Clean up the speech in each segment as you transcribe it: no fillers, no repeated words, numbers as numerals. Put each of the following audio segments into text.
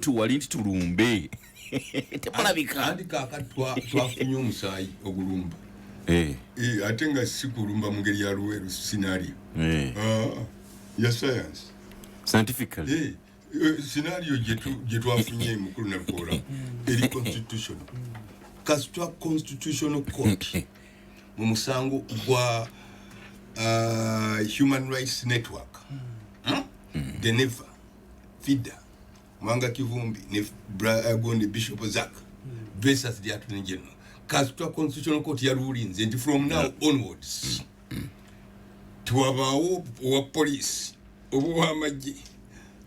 tuwali nti tulumbe tepulabika andi kaka twafunye omusaayi ogulumba ate nga si kulumba mu ngeri ya luweru scenario ya science scientifically scenario gye twafunye mukulu nalukola eri constitution kasitwa constitutional court mu musango gwa human rights network Deneva FIDA Mwanga Kivumbi ne Gonde Bishop Zak versus the Attorney General. Kasitwa constitutional court ya rulings and from now onwards tuwabawo wa police obuwa maji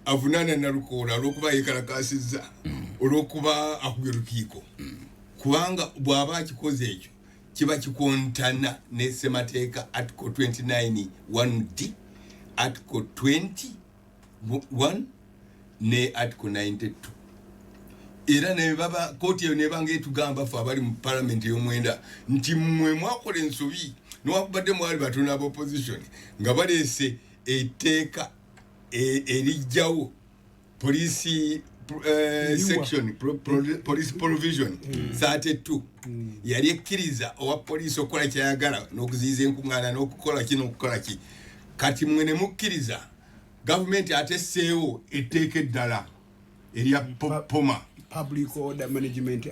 avunana na lukola olokuba yekalakasiza olokuba akubirukiko kubanga bwaba akikoze ekyo kiba kikontana ne semateeka article 29 1D article 21 ne article 92 era ne baba koti yo ne bange tugamba fa bali mu parliament y'omwenda nti mmwe mwakola ensobi n'wakubadde mwali batuna opposition nga balese etteeka elijjawo police section police provision 32 yali ekkiriza owa police okola kyayagala n'okuziyiza enkuŋŋaana n'okukola kino okukola ki kati mmwe ne mukkiriza government atesseewo etteeka eddala erya poma public order management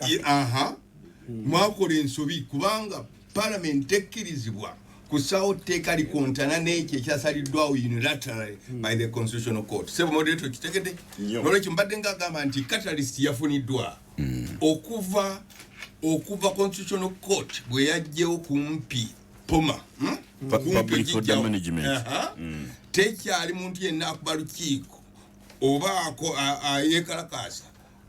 mwakola ensobi kubanga parliament ekkirizibwa kusaawo tteeka likontana n'ekyo ekyasaliddwawo unilaterally by the constitutional court sebo moderator kitegedde nolwekyo mbadde ngagamba nti catalyst yafuniddwa okuva constitutional court bwe yajjewo kumpi poma public order management tekyali muntu yenna akuba lukiiko oba yekalakasa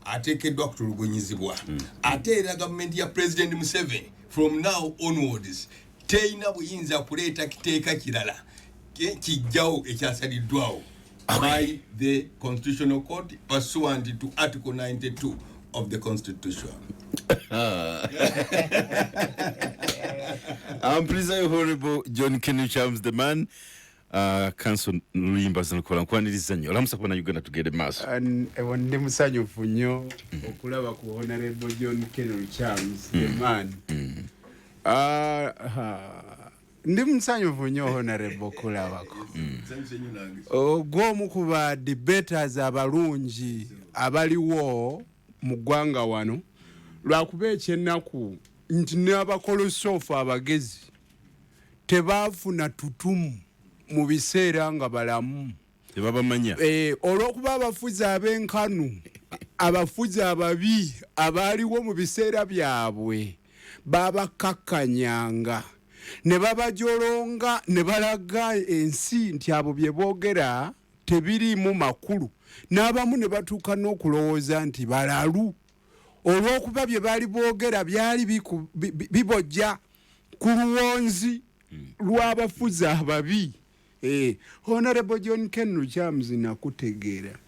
ateekeddwa kutulugunyizibwa ate era gavumenti ya president Museveni from now onwards teina buyinza kuleeta kiteeka kirala kijjawo ekyasaliddwawo by the constitutional court pursuant to article 92 of the constitution. I'm President Honorable John Kenny Chams, the man. Council Luimba zinakola nkwaniriza nnyo olamusa kubona Uganda tugende maaso ndi musanyufu nnyo okulaba ku Honorable John Kenny Chams, the man. Ndi musanyufu nnyo Honorable kulabako ogw'omu ku ba debaters abalungi abaliwo mu ggwanga wano lwakuba ekyennaku nti n'abakolosoofu abagezi tebaafuna tutumu mu biseera nga balamu tebabamanya olw'okuba abafuzi ab'enkanu abafuzi ababi abaaliwo mu biseera byabwe babakakkanyanga ne babajolonga ne balaga ensi nti abo bye boogera tebiriimu makulu n'abamu ne batuuka n'okulowooza nti balalu olw'okuba bye baali boogera byali bibojja ku luwonzi lw'abafuzi ababi. Honorable John Kenny Chams nakutegeera